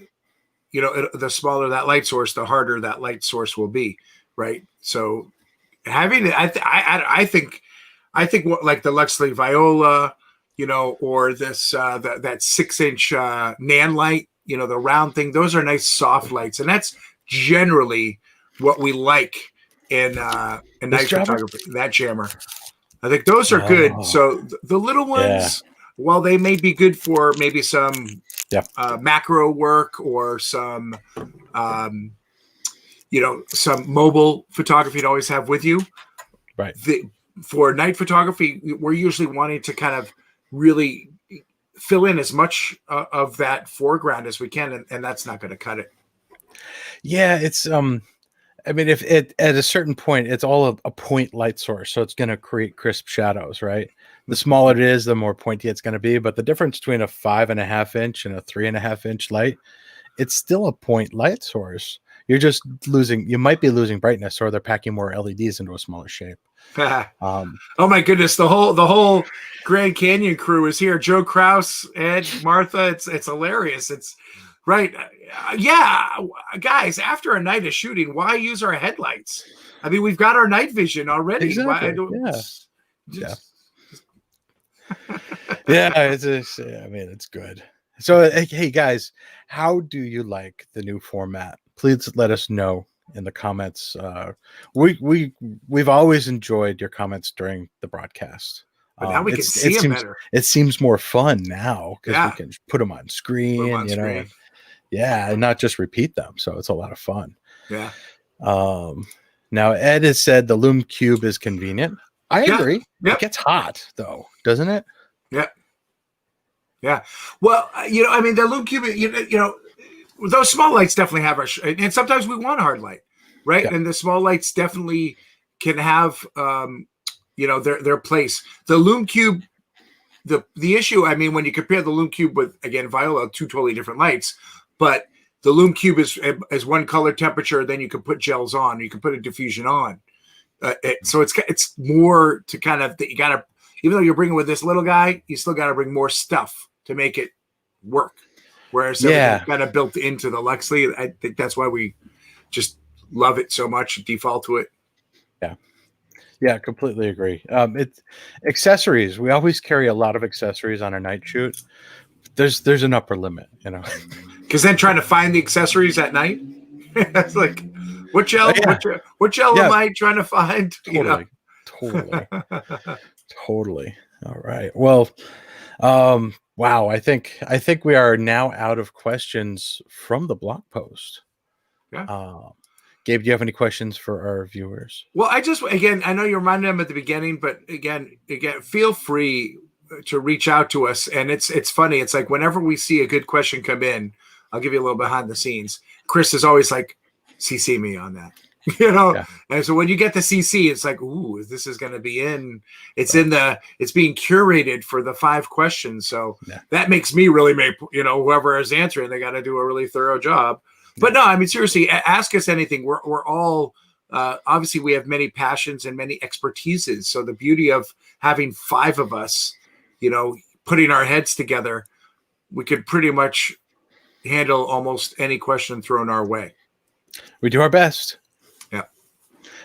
you know, the smaller that light source, the harder that light source will be, right? So having it, I think what, like the Luxley Viola, you know, or this that 6-inch Nan light, you know, the round thing. Those are nice soft lights, and that's generally what we like in night photography. That jammer, I think those are good. So the little ones, while they may be good for maybe some macro work or some you know, some mobile photography to always have with you, right? For night photography, we're usually wanting to kind of really fill in as much of that foreground as we can, and that's not going to cut it. Yeah, it's I mean, if it at a certain point, it's all a point light source, so it's going to create crisp shadows, right? The smaller it is, the more pointy it's going to be. But the difference between a 5.5 inch and a 3.5 inch light, it's still a point light source. You're just losing. You might be losing brightness, or they're packing more LEDs into a smaller shape. Oh my goodness, the whole Grand Canyon crew is here. Joe Kraus, Ed, Martha. It's hilarious. It's right. Yeah, guys, after a night of shooting, why use our headlights? I mean, we've got our night vision already. Exactly. I mean, it's good. So, hey guys, how do you like the new format? Please let us know in the comments. We've always enjoyed your comments during the broadcast. But now we can see them better. It seems more fun now because we can put them on screen, and not just repeat them. So it's a lot of fun. Yeah. Now Ed has said the Lume Cube is convenient. I agree. It gets hot though, doesn't it? Yeah. Yeah. Well, you know, I mean, the Lume Cube, you know, those small lights definitely have and sometimes we want a hard light, right? And the small lights definitely can have, you know, their place. The Lume Cube, the issue, I mean, when you compare the Lume Cube with, again, Viola, two totally different lights, but the Lume Cube is one color temperature. Then you can put gels on, you can put a diffusion on. So it's more to kind of, you got to, even though you're bringing with this little guy, you still got to bring more stuff to make it work. Whereas everything's kind of built into the Luxley. I think that's why we just love it so much, default to it. Yeah, completely agree. It's accessories. We always carry a lot of accessories on our night shoot. There's an upper limit, you know. Because then trying to find the accessories at night, it's like, what gel? What gel am I trying to find? Totally, totally. All right. Well, wow. I think we are now out of questions from the blog post. Yeah. Gabe, do you have any questions for our viewers? Well, again, I know you reminded them at the beginning, but again, feel free to reach out to us. And it's funny. It's like whenever we see a good question come in, I'll give you a little behind the scenes. Chris is always like, CC me on that, you know? Yeah. And so when you get the CC, it's like, ooh, this is going to be it's being curated for the 5 questions. So that makes me really you know, whoever is answering, they got to do a really thorough job. But no, I mean, seriously, ask us anything. We're all, obviously we have many passions and many expertises. So the beauty of having 5 of us, you know, putting our heads together, we could pretty much handle almost any question thrown our way. We do our best. Yeah.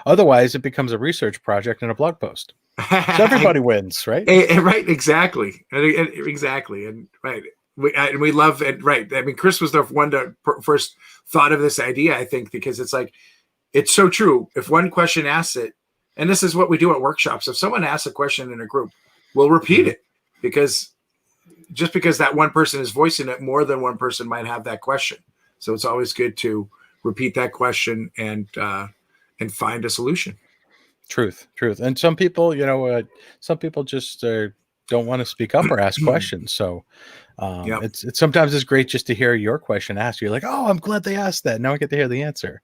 Otherwise, it becomes a research project and a blog post. So everybody wins, right? Right. Exactly. Exactly. And right. We love it. Right. I mean, Chris was the one to first thought of this idea, I think, because it's like, it's so true. If one question asks it, and this is what we do at workshops, if someone asks a question in a group, we'll repeat it because that one person is voicing it, more than one person might have that question. So it's always good to repeat that question and find a solution. Truth. And some people, you know, just don't want to speak up or ask questions. So it's sometimes it's great just to hear your question asked. You're like, oh, I'm glad they asked that. Now I get to hear the answer.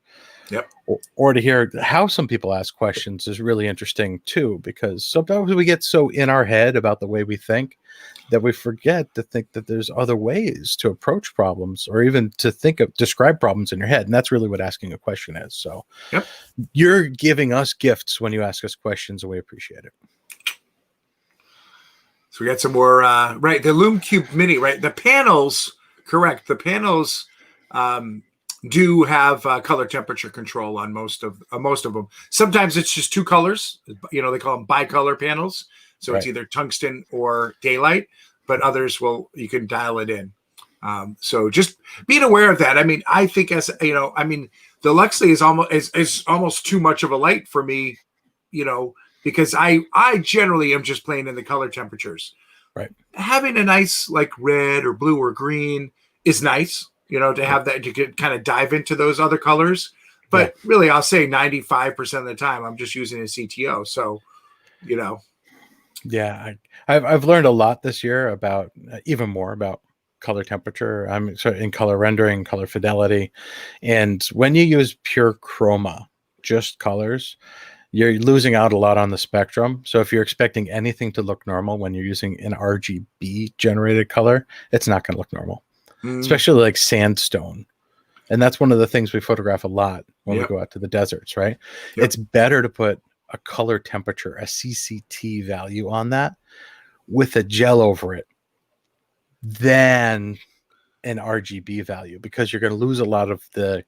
Yep. Or to hear how some people ask questions is really interesting too, because sometimes we get so in our head about the way we think that we forget to think that there's other ways to approach problems, or even to describe problems in your head. And that's really what asking a question is. So yep. You're giving us gifts when you ask us questions, and we appreciate it. So we got some more, right. The Lume Cube Mini, right. The panels, correct. The panels, do have color temperature control on most of them. Sometimes it's just two colors. They call them bicolor panels. So It's either tungsten or daylight, but others you can dial it in. So just being aware of that. I mean, I think the Luxley is almost too much of a light for me, because I generally am just playing in the color temperatures. Right. Having a nice like red or blue or green is nice, to have that, you could kind of dive into those other colors. But really, I'll say 95% of the time I'm just using a CTO. So, Yeah, I've learned a lot this year about even more about color temperature. I'm in color rendering, color fidelity, and when you use pure chroma, just colors, you're losing out a lot on the spectrum. So if you're expecting anything to look normal when you're using an RGB generated color, it's not going to look normal, especially like sandstone. And that's one of the things we photograph a lot when we go out to the deserts, right? Yep. It's better to put a color temperature, a CCT value on that with a gel over it than an RGB value, because you're going to lose a lot of the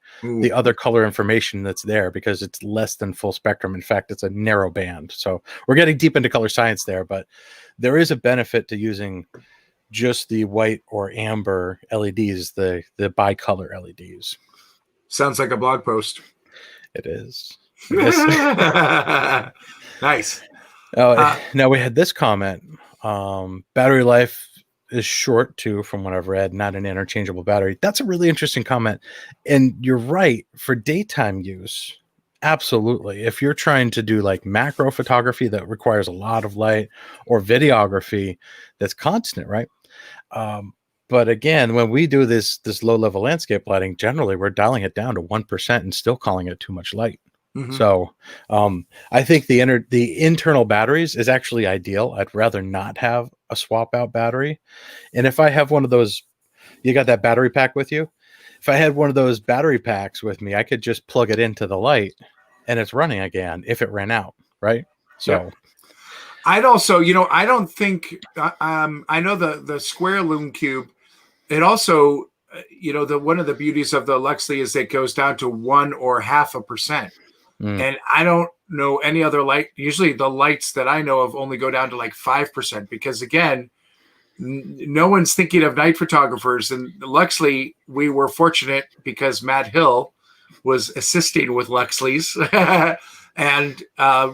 other color information that's there, because it's less than full spectrum. In fact, it's a narrow band. So we're getting deep into color science there, but there is a benefit to using just the white or amber LEDs, the bicolor LEDs. Sounds like a blog post. It is. Nice. Now we had this comment. Battery life is short too, from what I've read, not an interchangeable battery. That's a really interesting comment. And you're right, for daytime use, absolutely. If you're trying to do like macro photography that requires a lot of light, or videography that's constant, right? But again, when we do this low level landscape lighting, generally we're dialing it down to 1% and still calling it too much light. So I think the internal batteries is actually ideal. I'd rather not have a swap out battery. And if I have one of those, you got that battery pack with you? If I had one of those battery packs with me, I could just plug it into the light and it's running again if it ran out, right? So I'd also, I don't think, I know the square Lume Cube, it also, one of the beauties of the Luxley is it goes down to 1 or 0.5%. And I don't know any other light. Usually the lights that I know of only go down to like 5%, because again, no one's thinking of night photographers. And Luxley, we were fortunate because Matt Hill was assisting with Luxleys and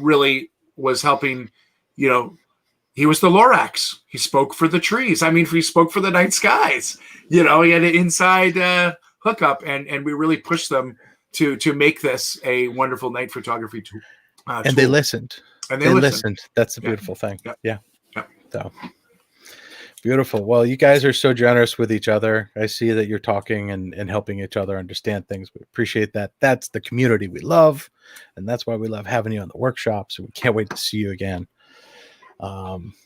really was helping, he was the Lorax. He spoke for the trees. I mean, he spoke for the night skies. He had an inside hookup, and we really pushed them to make this a wonderful night photography tool. And they listened. And they listened. That's the beautiful thing. Yeah. So beautiful. Well, you guys are so generous with each other. I see that you're talking and helping each other understand things. We appreciate that. That's the community we love. And that's why we love having you on the workshops. We can't wait to see you again.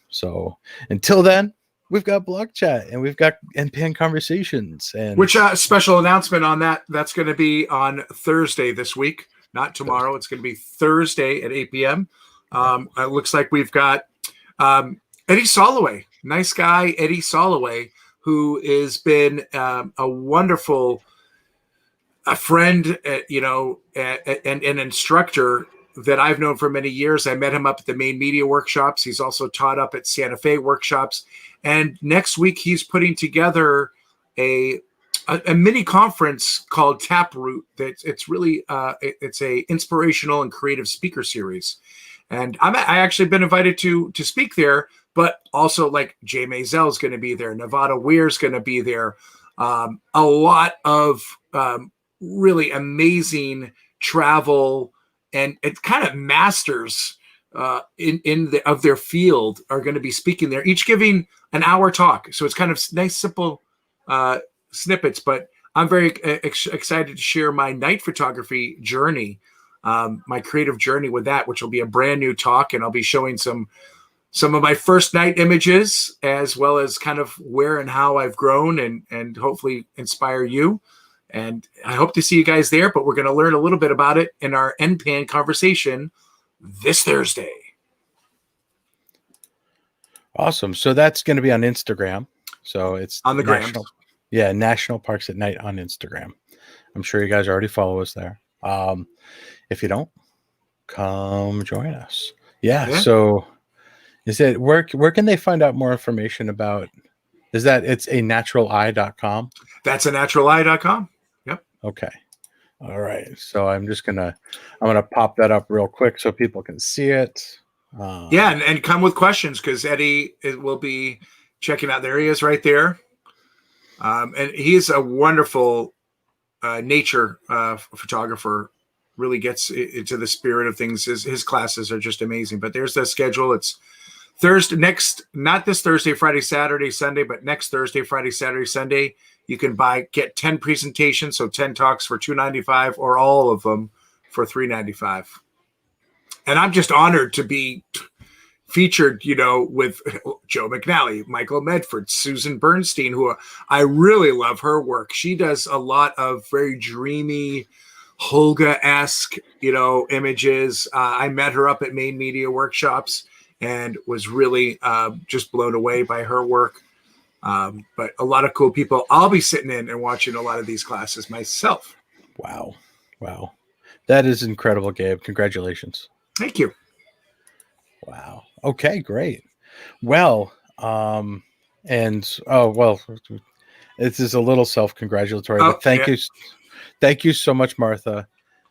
So until then, we've got BlogChat and we've got NPN Conversations. And which special announcement on that? That's going to be on Thursday this week, not tomorrow. It's going to be Thursday at 8 p.m. It looks like we've got Eddie Soloway, nice guy, Eddie Soloway, who has been a wonderful friend, and an instructor that I've known for many years. I met him up at the Main Media workshops. He's also taught up at Santa Fe workshops. And next week he's putting together a mini conference called TAPROOT. It's really it's a inspirational and creative speaker series. And I actually been invited to speak there, but also like Jay Maisel is going to be there. Nevada Weir's going to be there. A lot of really amazing travel and it kind of masters of their field are going to be speaking there, each giving an hour talk. So it's kind of nice, simple snippets, but I'm very excited to share my night photography journey, my creative journey with that, which will be a brand new talk, and I'll be showing some of my first night images, as well as kind of where and how I've grown, and hopefully inspire you. And I hope to see you guys there, but we're going to learn a little bit about it in our NPAN conversation this Thursday. Awesome. So that's going to be on Instagram. So it's on the National Parks at Night on Instagram. I'm sure you guys already follow us there. If you don't, come join us. Yeah. So is it where can they find out more information about? It's a naturaleye.com? That's a naturaleye.com. Yep. Okay. All right. So I'm gonna pop that up real quick so people can see it. And come with questions, because Eddie will be checking out the areas right there. And he's a wonderful nature photographer. Really gets into the spirit of things. His classes are just amazing. But there's the schedule. It's Thursday, not this Thursday, Friday, Saturday, Sunday, but next Thursday, Friday, Saturday, Sunday. You can get 10 presentations, so 10 talks for $295, or all of them for $395. And I'm just honored to be featured, with Joe McNally, Michael Medford, Susan Bernstein, who I really love her work. She does a lot of very dreamy, Holga-esque, images. I met her up at Main Media Workshops and was really just blown away by her work. But a lot of cool people. I'll be sitting in and watching a lot of these classes myself. Wow. That is incredible, Gabe. Congratulations. Thank you. Wow. Okay, great. Well, this is a little self-congratulatory, but thank you so much, Martha.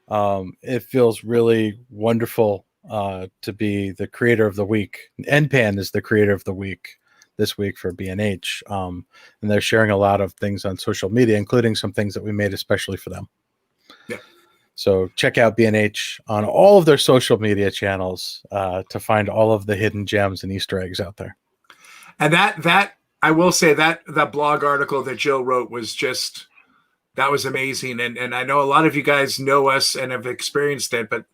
It feels really wonderful to be the creator of the week. NPAN is the creator of the week this week for B&H, and they're sharing a lot of things on social media, including some things that we made especially for them. Yeah. So check out B&H on all of their social media channels to find all of the hidden gems and Easter eggs out there. And that I will say that blog article that Jill wrote was that was amazing. And I know a lot of you guys know us and have experienced it, but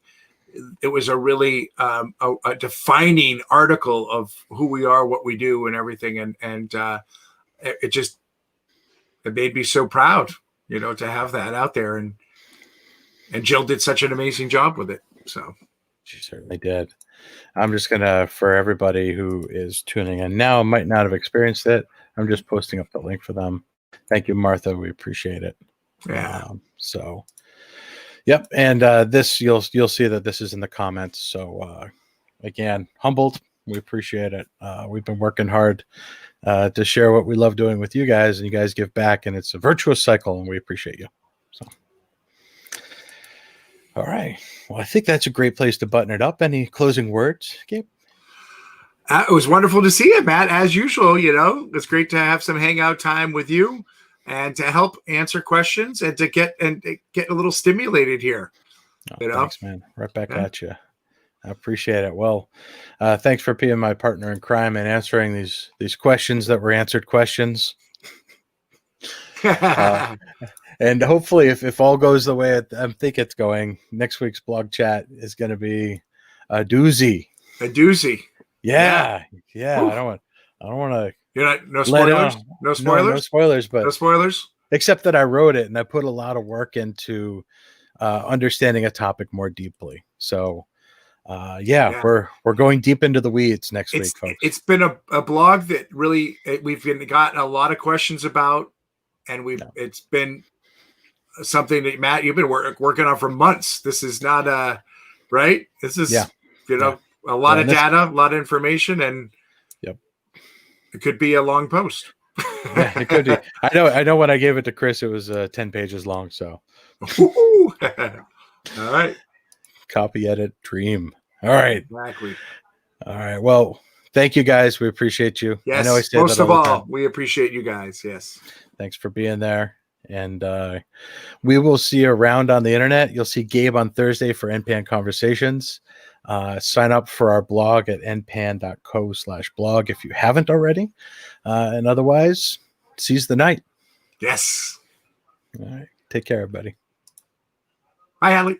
it was a really a defining article of who we are, what we do, and everything. And it made me so proud, to have that out there. And Jill did such an amazing job with it. So she certainly did. I'm just for everybody who is tuning in now, might not have experienced it, I'm just posting up the link for them. Thank you, Martha. We appreciate it. Yeah. Yep. And this you'll see that this is in the comments. So again, humbled. We appreciate it. We've been working hard to share what we love doing with you guys, and you guys give back, and it's a virtuous cycle, and we appreciate you. So. All right. Well, I think that's a great place to button it up. Any closing words, Gabe? It was wonderful to see you, Matt. As usual, it's great to have some hangout time with you and to help answer questions and to get a little stimulated here. Thanks, man. Right back at you. I appreciate it. Well, thanks for being my partner in crime and answering these questions that were answered questions. And hopefully, if all goes the way I think it's going, next week's BlogChat is going to be a doozy. A doozy. Yeah. I don't want to. You're not no spoilers. No spoilers. No spoilers. But no spoilers. Except that I wrote it and I put a lot of work into understanding a topic more deeply. So, we're going deep into the weeds next week, folks. It's been a blog that really we've gotten a lot of questions about, and it's been something that, Matt, you've been working on for months. This is not right. This is a lot of data, a lot of information, and it could be a long post. Yeah, it could be. I know when I gave it to Chris, it was 10 pages long. So, all right. Copy, edit, dream. All right. Exactly. All right. Well, thank you guys. We appreciate you. Yes. I know I say most that of all, time. we appreciate you guys. Yes. Thanks for being there. And we will see you around on the internet. You'll see Gabe on Thursday for NPAN Conversations. Sign up for our blog at npan.co/blog if you haven't already. And otherwise, seize the night. Yes. All right. Take care, everybody. Hi, Allie.